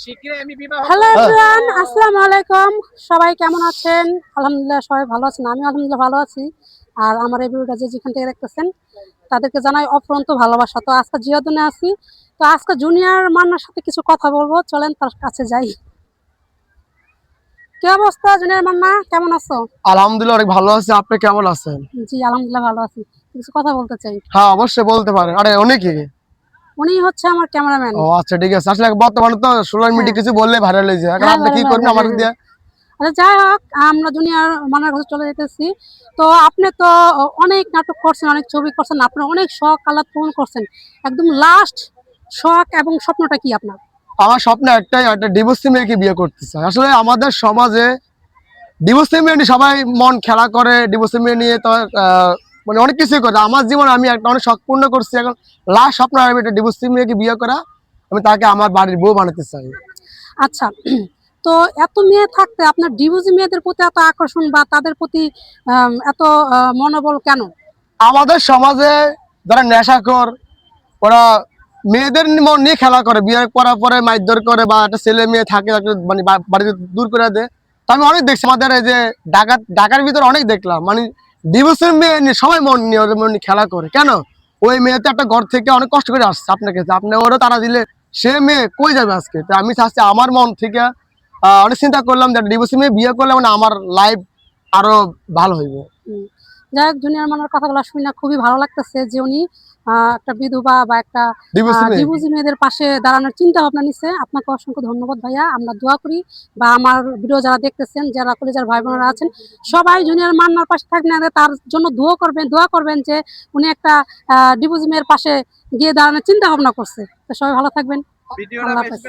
Hello everyone, আসসালামু আলাইকুম। সবাই কেমন আছেন? আলহামদুলিল্লাহ সবাই ভালো আছেন। আমি আলহামদুলিল্লাহ ভালো আছি। আর আমার এই ভিডিওটা যে যেখান থেকে দেখতেছেন তাদেরকে জানাই অফুরন্ত ভালোবাসা। তো আজকে জিয়াদুনে আছি। তো আজকে জুনিয়র মান্নার সাথে কিছু কথা বলবো, চলেন তার কাছে যাই। কি অবস্থা জুনিয়র মান্না, কেমন আছো? আলহামদুলিল্লাহ অনেক ভালো আছি। আপনি কেমন আছেন? জি আলহামদুলিল্লাহ ভালো আছি। কিছু কথা বলতে চাই। হ্যাঁ, অবশ্যই বলতে পারেন। আরে অনেকে। উনি হচ্ছে আমার ক্যামেরাম্যান। ও আচ্ছা, ঠিক আছে। আসলে বর্তমানে তো সোশ্যাল হ্যাঁ মিডিয়া কিছু বললে ভাইরাল হয়ে যায়। এখন হ্যাঁ আপনি ভালো কি ভালো, করবেন হ্যাঁ আমার হ্যাঁ। দিয়ে? আচ্ছা যাই হোক, আমরা জুনিয়র মান্নার কাছে চলে যেতেছি। তো আপনি তো অনেক নাটক করছেন, অনেক ছবি করছেন, আপনার অনেক শখ আহ্লাদ পূরণ করছেন। একদম লাস্ট শখ এবং স্বপ্নটা কি আপনার? আমার স্বপ্ন একটাই, একটা ডিভোর্সি মেয়েকে বিয়ে করতে চাই। আসলে আমাদের সমাজে ডিভোর্সি মেয়ে নিয়ে সবাই মন খেলা করে, ডিভোর্সি মেয়ে নিয়ে তো মানে অনেক কিছুই করে। আমার জীবনে আমি একটা অনেক শখ পূর্ণ করছি। এখন লাস্ট স্বপ্ন আমি একটা ডিভোর্সি মেয়েকে বিয়ে করা, আমি তাকে আমার বাড়ির বউ বানাতে চাই। আচ্ছা, তো এত মেয়ে থাকতে আপনার ডিভোর্সি মেয়েদের প্রতি এত আকর্ষণ বা তাদের প্রতি এত মনোবল কেন? আমাদের সমাজে যারা নেশাখোর, ওরা মেয়েদের মন নিয়ে খেলা করে, বিয়ে করার পরে মারধর করে, বা একটা ছেলে মেয়ে থাকে তাকে মানে বাড়িতে দূর করে দেয়। তো আমি অনেক দেখছি আমাদের এই যে ঢাকার ভিতরে অনেক দেখলাম, মানে ডিভোর্সের মেয়ে নিয়ে সবাই মন নিয়ে ওদের মন নিয়ে খেলা করে। কেন? ওই মেয়েতে একটা ঘর থেকে অনেক কষ্ট করে আসছে আপনাকে, আপনি ওরও তারা দিলে সে মেয়ে কই যাবে আজকে? তো আমি চাচ্ছি আমার মন থেকে অনেক চিন্তা করলাম যে ডিভোর্সের মেয়ে বিয়ে করলে মানে আমার লাইফ আরো ভালো হইব। হুম। যাই হোক, জুনিয়র মান্নার কথাগুলো শুনে খুবই ভালো লাগতেছে যে উনি একটা বিধবা বা একটা ডিভোর্সের মেয়ে ডিভোর্সি মেয়েদের পাশে দাঁড়ানোর চিন্তা ভাবনা নিচ্ছে। আপনাকে অসংখ্য ধন্যবাদ ভাইয়া। আমরা দোয়া করি, বা আমার ভিডিও যারা দেখতেছেন, যারা কলেজের ভাই বোনেরা আছেন, সবাই জুনিয়র মান্নার পাশে থাকবেন, তার জন্য দোয়া করবেন যে উনি একটা ডিভোর্সি মেয়ের পাশে গিয়ে দাঁড়ানোর চিন্তা ভাবনা করছে। তো সবাই ভালো থাকবেন। আল্লাহ হাফেজ।